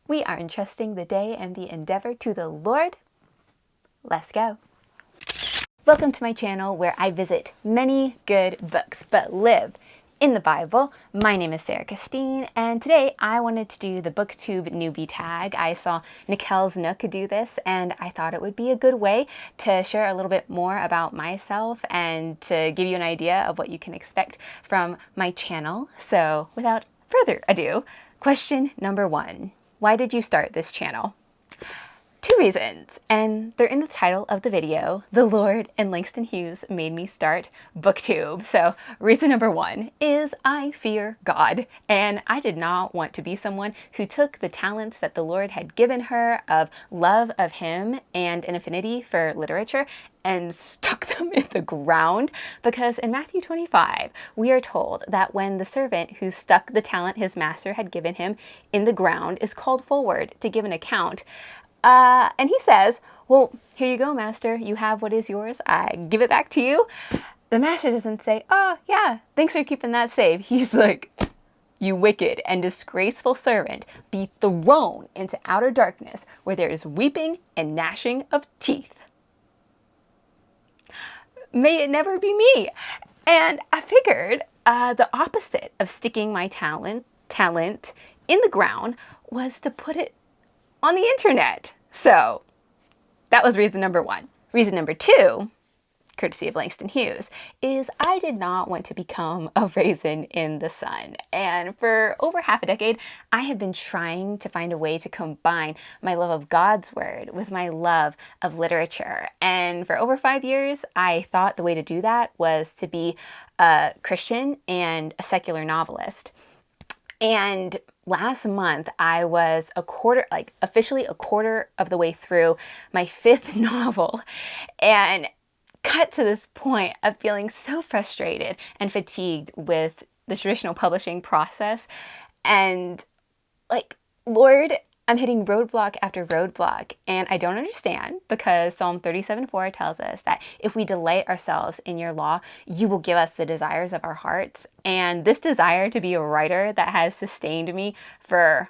We are entrusting the day and the endeavor to the Lord. Let's go. Welcome to my channel where I visit many good books but live in the Bible. My name is Augustine, and today I wanted to do the Booktube newbie tag. I saw Nikel's Nook do this, and I thought it would be a good way to share a little bit more about myself and to give you an idea of what you can expect from my channel. So without further ado, question number 1. Why did you start this channel? 2 reasons, and they're in the title of the video. The Lord and Langston Hughes made me start Booktube. So reason number 1 is I fear God, and I did not want to be someone who took the talents that the Lord had given her of love of Him and an affinity for literature and stuck them in the ground, because in Matthew 25, we are told that when the servant who stuck the talent his master had given him in the ground is called forward to give an account, and he says, well, here you go, master. You have what is yours. I give it back to you. The master doesn't say, oh, yeah, thanks for keeping that safe. He's like, you wicked and disgraceful servant, be thrown into outer darkness where there is weeping and gnashing of teeth. May it never be me. And I figured the opposite of sticking my talent in the ground was to put it on the internet. So that was reason number 1. Reason number 2, courtesy of Langston Hughes, is I did not want to become a raisin in the sun. And for over half a decade, I have been trying to find a way to combine my love of God's word with my love of literature. And for over 5 years, I thought the way to do that was to be a Christian and a secular novelist. And last month, I was officially a quarter of the way through my 5th novel, and got to this point of feeling so frustrated and fatigued with the traditional publishing process. And Lord, I'm hitting roadblock after roadblock, and I don't understand, because Psalm 37:4 tells us that if we delight ourselves in your law, you will give us the desires of our hearts. And this desire to be a writer that has sustained me for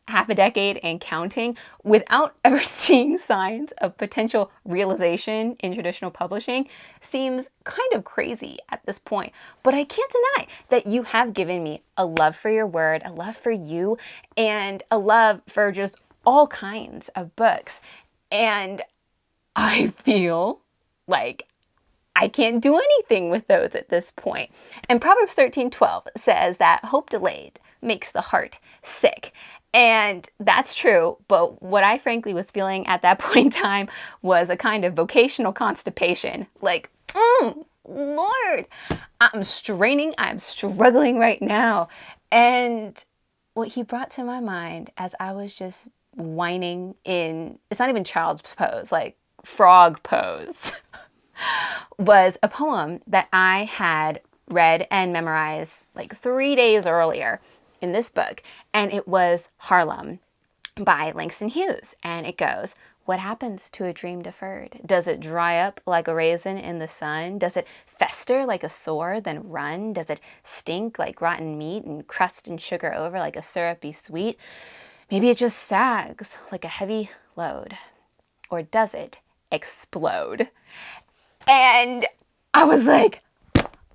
half a decade and counting without ever seeing signs of potential realization in traditional publishing seems kind of crazy at this point. But I can't deny that you have given me a love for your word, a love for you, and a love for just all kinds of books. And I feel like I can't do anything with those at this point. And Proverbs 13:12 says that hope delayed makes the heart sick. And that's true, but what I frankly was feeling at that point in time was a kind of vocational constipation. Lord, I'm straining, I'm struggling right now. And what he brought to my mind as I was just whining in, it's not even child's pose, frog pose, was a poem that I had read and memorized 3 days earlier in this book, and it was Harlem by Langston Hughes. And it goes, what happens to a dream deferred? Does it dry up like a raisin in the sun? Does it fester like a sore, then run? Does it stink like rotten meat and crust and sugar over like a syrupy sweet? Maybe it just sags like a heavy load. Or does it explode? And I was like,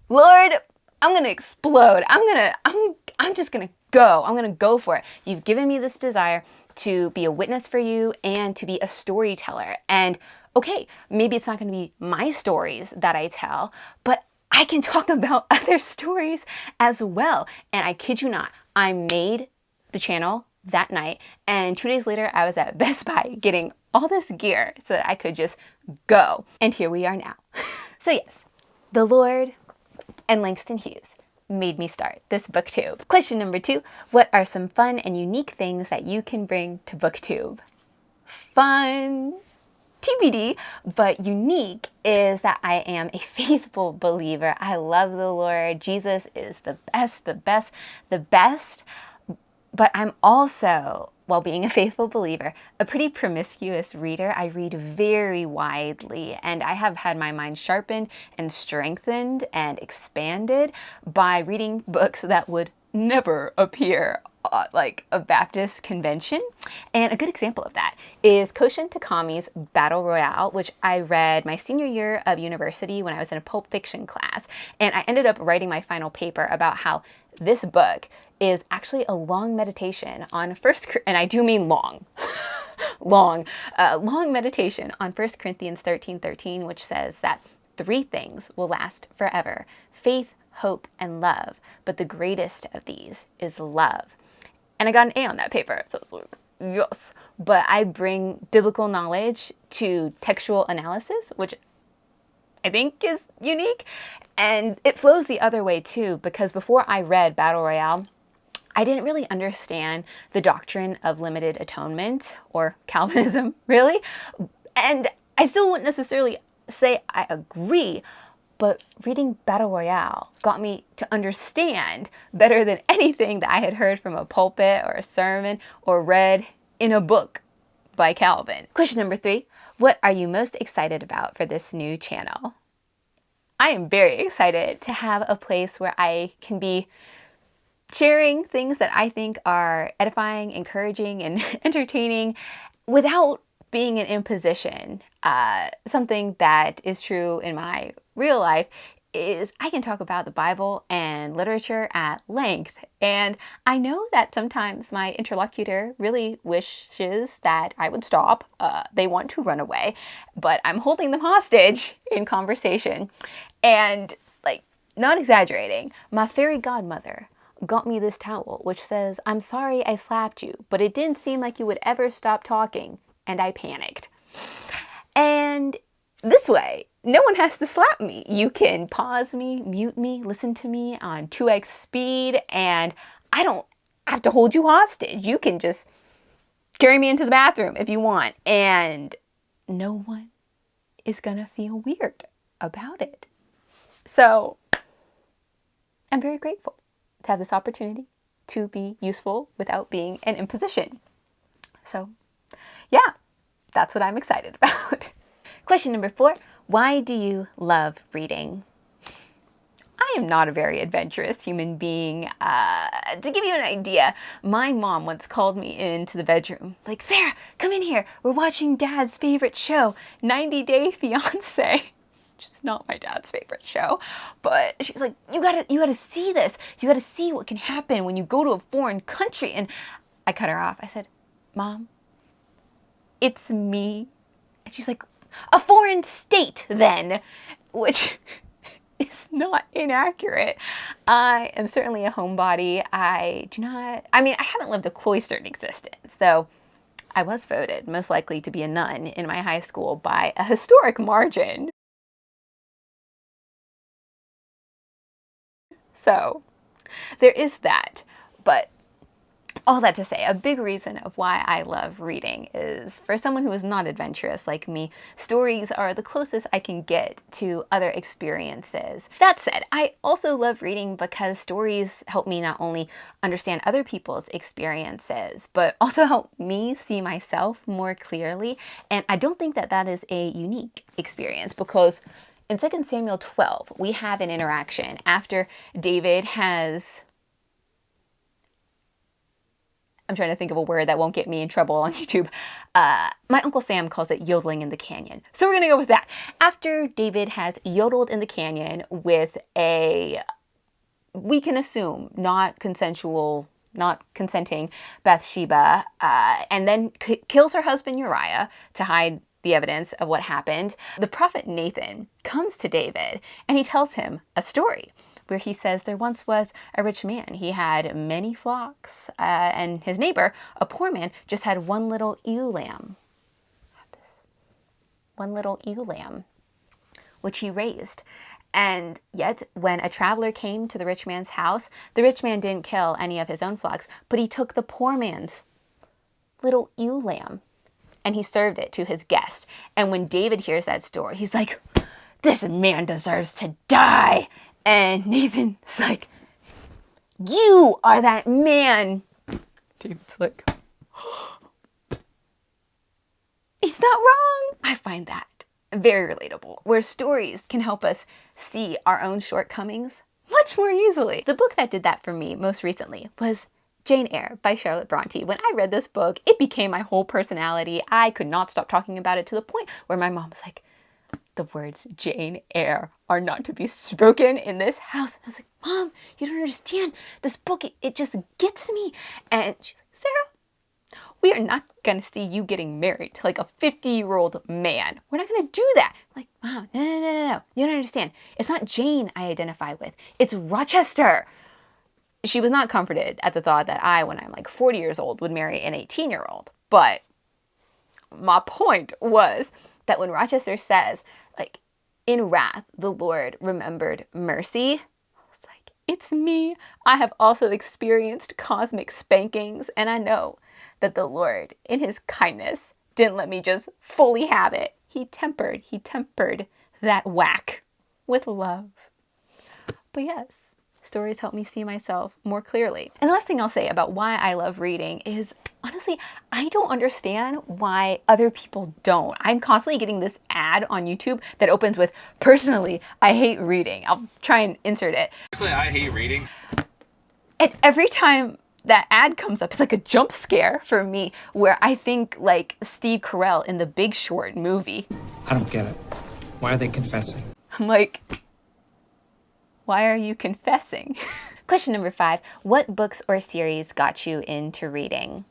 Lord, I'm gonna explode. I'm just gonna go. I'm gonna go for it. You've given me this desire to be a witness for you and to be a storyteller. And okay, maybe it's not gonna be my stories that I tell, but I can talk about other stories as well. And I kid you not, I made the channel that night, and 2 days later, I was at Best Buy getting all this gear so that I could just go. And here we are now. So yes, the Lord and Langston Hughes made me start this Booktube. Question number 2, what are some fun and unique things that you can bring to Booktube? Fun, TBD, but unique is that I am a faithful believer. I love the Lord. Jesus is the best, the best, the best. But I'm also, while being a faithful believer, a pretty promiscuous reader. I read very widely, and I have had my mind sharpened and strengthened and expanded by reading books that would never appear like a Baptist convention. And a good example of that is Koushun Takami's Battle Royale, which I read my senior year of university when I was in a pulp fiction class. And I ended up writing my final paper about how this book is actually a long meditation on and I do mean long, long meditation on 1 Corinthians 13:13, which says that 3 things will last forever: faith, hope, and love. But the greatest of these is love. And I got an A on that paper. So it's like, yes. But I bring biblical knowledge to textual analysis, which I think is unique. And it flows the other way too, because before I read Battle Royale, I didn't really understand the doctrine of limited atonement, or Calvinism, really. And I still wouldn't necessarily say I agree, but reading Battle Royale got me to understand better than anything that I had heard from a pulpit or a sermon or read in a book by Calvin. Question number 3, what are you most excited about for this new channel? I am very excited to have a place where I can be sharing things that I think are edifying, encouraging, and entertaining without being an imposition. Something that is true in my real life is I can talk about the Bible and literature at length. And I know that sometimes my interlocutor really wishes that I would stop. They want to run away, but I'm holding them hostage in conversation. And like, not exaggerating, my fairy godmother got me this towel, which says, "I'm sorry I slapped you, but it didn't seem like you would ever stop talking." And I panicked. And this way, no one has to slap me. You can pause me, mute me, listen to me on 2x speed, and I don't have to hold you hostage. You can just carry me into the bathroom if you want, and no one is gonna feel weird about it. So I'm very grateful to have this opportunity to be useful without being an imposition. So yeah, that's what I'm excited about. Question number 4, why do you love reading? I am not a very adventurous human being. To give you an idea, my mom once called me into the bedroom, like, "Sarah, come in here. We're watching Dad's favorite show, 90 Day Fiancé." Which is not my dad's favorite show, but she's like, you gotta see this. You gotta see what can happen when you go to a foreign country. And I cut her off. I said, "Mom, it's me." And she's like, "A foreign state then," which is not inaccurate. I am certainly a homebody. I haven't lived a cloistered existence, though I was voted most likely to be a nun in my high school by a historic margin. So there is that. But all that to say, a big reason of why I love reading is, for someone who is not adventurous like me, stories are the closest I can get to other experiences. That said, I also love reading because stories help me not only understand other people's experiences, but also help me see myself more clearly. And I don't think that that is a unique experience, because in 2 Samuel 12, we have an interaction after David has... I'm trying to think of a word that won't get me in trouble on YouTube. My Uncle Sam calls it yodeling in the canyon. So we're going to go with that. After David has yodeled in the canyon with a, we can assume, not consenting Bathsheba, and then kills her husband Uriah to hide the evidence of what happened, the prophet Nathan comes to David and he tells him a story where he says there once was a rich man. He had many flocks, and his neighbor, a poor man, just had one little ewe lamb. One little ewe lamb, which he raised. And yet, when a traveler came to the rich man's house, the rich man didn't kill any of his own flocks, but he took the poor man's little ewe lamb and he served it to his guest. And when David hears that story, he's like, "This man deserves to die." And Nathan's like, "You are that man." David's like, "He's not wrong." I find that very relatable, where stories can help us see our own shortcomings much more easily. The book that did that for me most recently was Jane Eyre by Charlotte Bronte. When I read this book, it became my whole personality. I could not stop talking about it to the point where my mom was like, the words Jane Eyre are not to be spoken in this house. And I was like, Mom, you don't understand. This book, it just gets me. And she's like, Sarah, we are not going to see you getting married to like a 50-year-old man. We're not going to do that. I'm like, Mom, no. You don't understand. It's not Jane I identify with. It's Rochester. She was not comforted at the thought that I, when I'm like 40 years old, would marry an 18-year-old. But my point was that when Rochester says, like, in wrath, the Lord remembered mercy, I was like, it's me. I have also experienced cosmic spankings, and I know that the Lord, in his kindness, didn't let me just fully have it. He tempered that whack with love. But yes, stories help me see myself more clearly. And the last thing I'll say about why I love reading is, honestly, I don't understand why other people don't. I'm constantly getting this ad on YouTube that opens with, personally, I hate reading. I'll try and insert it. Personally, I hate reading. And every time that ad comes up, it's like a jump scare for me, where I think like Steve Carell in the Big Short movie. I don't get it. Why are they confessing? I'm like, why are you confessing? Question number 5, what books or series got you into reading?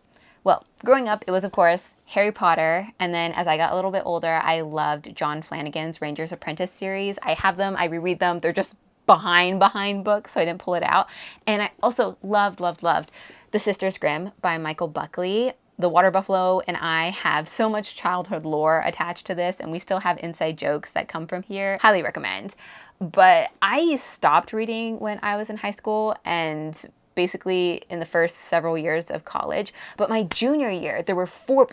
Well, growing up, it was, of course, Harry Potter. And then as I got a little bit older, I loved John Flanagan's Ranger's Apprentice series. I have them, I reread them. They're just behind books, so I didn't pull it out. And I also loved The Sisters Grimm by Michael Buckley. The Water Buffalo and I have so much childhood lore attached to this, and we still have inside jokes that come from here. Highly recommend. But I stopped reading when I was in high school and basically in the first several years of college. But my junior year, there were four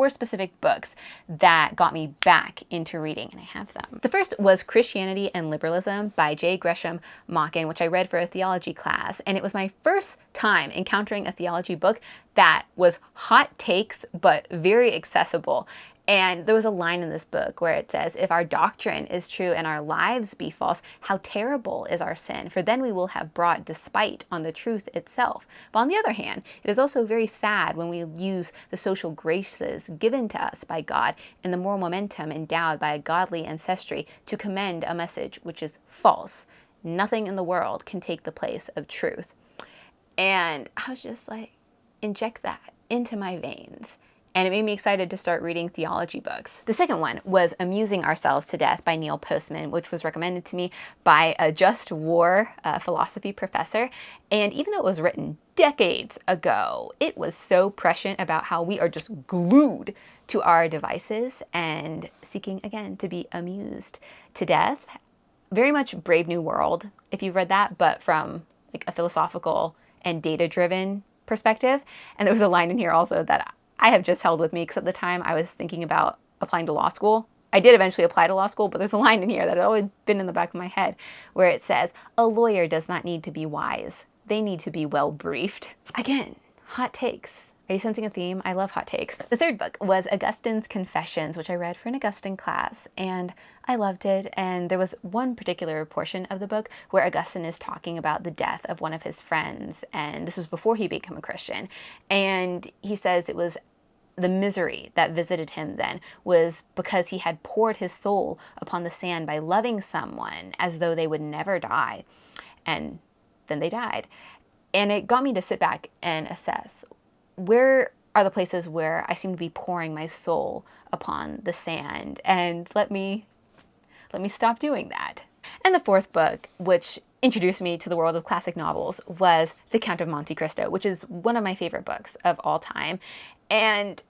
specific books that got me back into reading, and I have them. The first was Christianity and Liberalism by J. Gresham Machen, which I read for a theology class. And it was my first time encountering a theology book that was hot takes, but very accessible. And there was a line in this book where it says, if our doctrine is true and our lives be false, how terrible is our sin? For then we will have brought despite on the truth itself. But on the other hand, it is also very sad when we use the social graces given to us by God and the moral momentum endowed by a godly ancestry to commend a message which is false. Nothing in the world can take the place of truth. And I was just like, inject that into my veins. And it made me excited to start reading theology books. The second one was Amusing Ourselves to Death by Neil Postman, which was recommended to me by a just war philosophy professor. And even though it was written decades ago, it was so prescient about how we are just glued to our devices and seeking, again, to be amused to death. Very much Brave New World, if you've read that, but from like a philosophical and data-driven perspective. And there was a line in here also that I have just held with me, because at the time I was thinking about applying to law school. I did eventually apply to law school, but there's a line in here that had always been in the back of my head where it says, a lawyer does not need to be wise. They need to be well briefed. Again, hot takes. Are you sensing a theme? I love hot takes. The third book was Augustine's Confessions, which I read for an Augustine class, and I loved it. And there was one particular portion of the book where Augustine is talking about the death of one of his friends, and this was before he became a Christian. And he says it was the misery that visited him then was because he had poured his soul upon the sand by loving someone as though they would never die. And then they died. And it got me to sit back and assess, where are the places where I seem to be pouring my soul upon the sand? And let me stop doing that. And the fourth book, which introduced me to the world of classic novels, was The Count of Monte Cristo, which is one of my favorite books of all time. And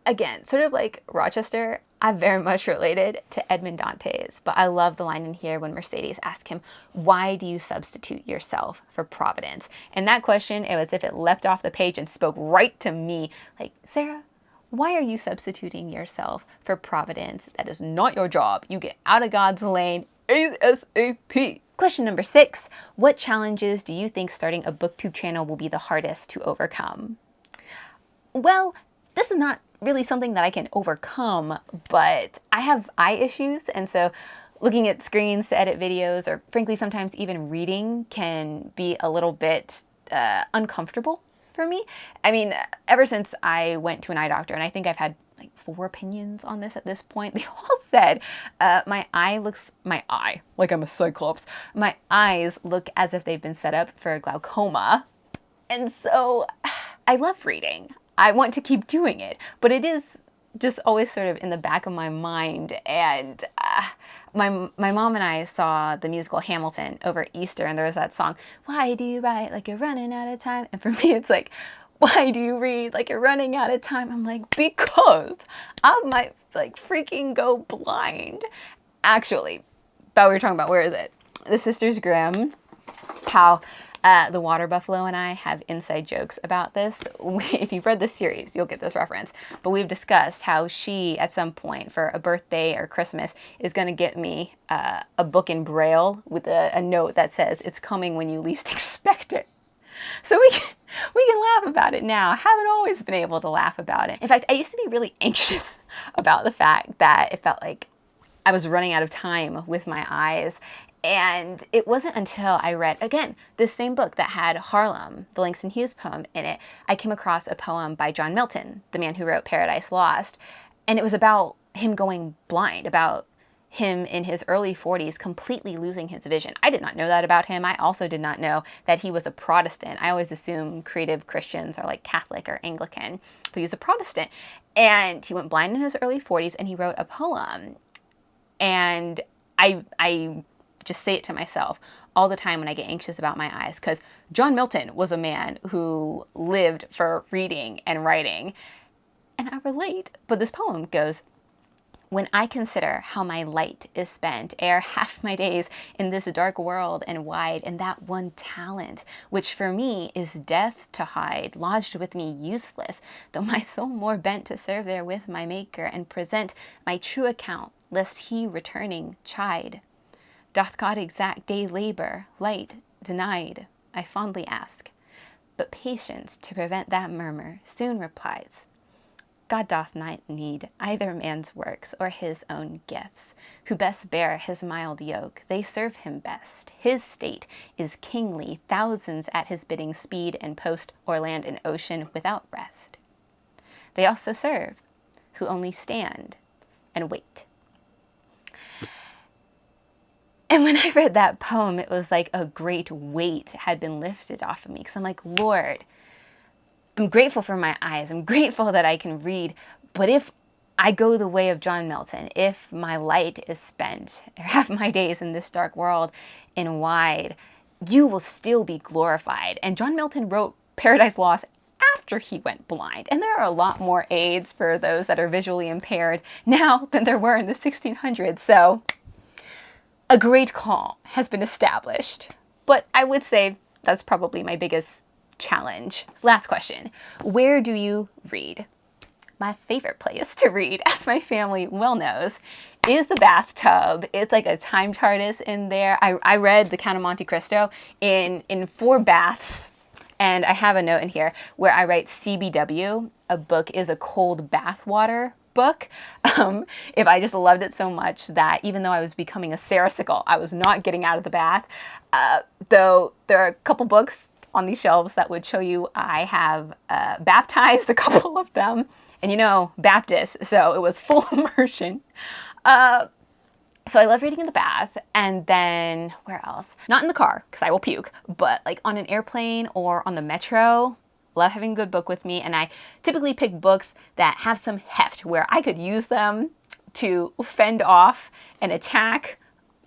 again, sort of like Rochester, I very much related to Edmond Dantes, but I love the line in here when Mercedes asked him, why do you substitute yourself for Providence? And that question, it was as if it leapt off the page and spoke right to me. Like, Sarah, why are you substituting yourself for Providence? That is not your job. You get out of God's lane ASAP. Question number 6, what challenges do you think starting a Booktube channel will be the hardest to overcome? Well, this is not really something that I can overcome, but I have eye issues, and so looking at screens to edit videos, or frankly sometimes even reading, can be a little bit uncomfortable for me. I mean, ever since I went to an eye doctor, and I think I've had like 4 opinions on this at this point, they all said my eye, like I'm a cyclops, my eyes look as if they've been set up for glaucoma. And so I love reading. I want to keep doing it, but it is just always sort of in the back of my mind. And my mom and I saw the musical Hamilton over Easter, and there was that song, "Why do you write like you're running out of time?" And for me, it's like, why do you read like you're running out of time? I'm like, because I might like freaking go blind. Actually, but we were talking about, where is it? The Sisters Grimm, how the water buffalo and I have inside jokes about this. If you've read this series, you'll get this reference. But we've discussed how she, at some point for a birthday or Christmas, is going to get me a book in Braille with a note that says, "It's coming when you least expect it." So we can laugh about it now. I haven't always been able to laugh about it. In fact, I used to be really anxious about the fact that it felt like I was running out of time with my eyes. And it wasn't until I read, again, this same book that had Harlem, the Langston Hughes poem, in it, I came across a poem by John Milton, the man who wrote Paradise Lost. And it was about him going blind, about him in his early 40s completely losing his vision. I did not know that about him. I also did not know that he was a Protestant. I always assume creative Christians are like Catholic or Anglican, but he was a Protestant. And he went blind in his early 40s, and he wrote a poem. And I just say it to myself all the time when I get anxious about my eyes, because John Milton was a man who lived for reading and writing. And I relate, but this poem goes, "When I consider how my light is spent, ere half my days in this dark world and wide, and that one talent, which for me is death to hide, lodged with me useless, though my soul more bent to serve therewith my Maker, and present my true account, lest he returning chide. Doth God exact day labor, light denied? I fondly ask, but patience to prevent that murmur soon replies. God doth not need either man's works or his own gifts. Who best bear his mild yoke, they serve him best. His state is kingly, thousands at his bidding speed and post o'er land and ocean without rest. They also serve, who only stand and wait." And when I read that poem, it was like a great weight had been lifted off of me. Because I'm like, Lord, I'm grateful for my eyes. I'm grateful that I can read. But if I go the way of John Milton, if my light is spent, or have my days in this dark world and wide, you will still be glorified. And John Milton wrote Paradise Lost after he went blind. And there are a lot more aids for those that are visually impaired now than there were in the 1600s. So a great call has been established, but I would say that's probably my biggest challenge. Last question. Where do you read? My favorite place to read, as my family well knows, is the bathtub. It's like a time TARDIS in there. I read The Count of Monte Cristo in 4 baths, and I have a note in here where I write CBW. A book is a cold bath water book. If I just loved it so much that even though I was becoming a Sarasicle, I was not getting out of the bath. Though there are a couple books on these shelves that would show you I have baptized a couple of them. And you know, Baptist, so it was full immersion. So I love reading in the bath. And then where else? Not in the car, because I will puke, but like on an airplane or on the metro. Love having a good book with me, and I typically pick books that have some heft where I could use them to fend off an attack,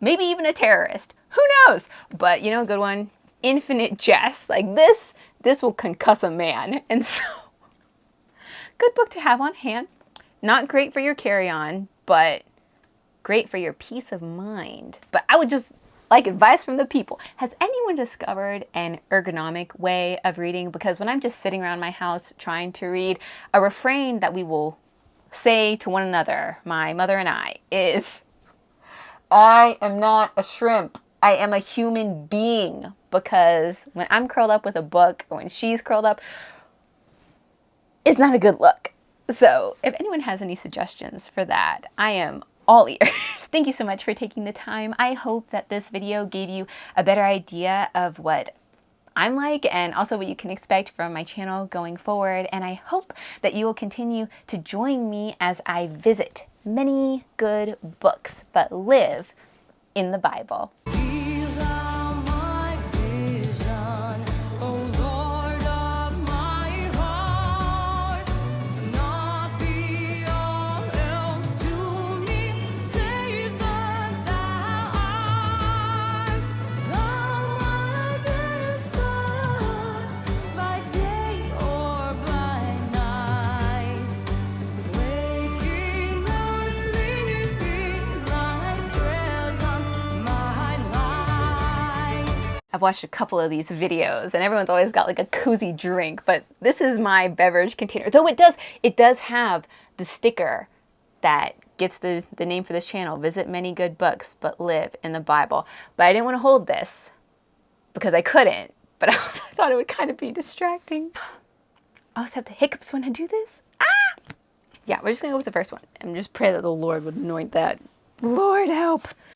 maybe even a terrorist. Who knows? But you know, a good one, Infinite Jest. Like this will concuss a man. And so, good book to have on hand. Not great for your carry-on, but great for your peace of mind. But I would just like advice from the people. Has anyone discovered an ergonomic way of reading? Because when I'm just sitting around my house trying to read, a refrain that we will say to one another, my mother and I, is, I am not a shrimp. I am a human being. Because when I'm curled up with a book, or when she's curled up, it's not a good look. So if anyone has any suggestions for that, I am all ears. Thank you so much for taking the time. I hope that this video gave you a better idea of what I'm like, and also what you can expect from my channel going forward. And I hope that you will continue to join me as I visit many good books, but live in the Bible. I've watched a couple of these videos and everyone's always got like a cozy drink, but this is my beverage container. Though it does have the sticker that gets the name for this channel, Visit Many Good Books, but Live in the Bible. But I didn't want to hold this because I couldn't, but I thought it would kind of be distracting. I always have the hiccups when I do this. Ah! Yeah, we're just gonna go with the first one and just pray that the Lord would anoint that. Lord help.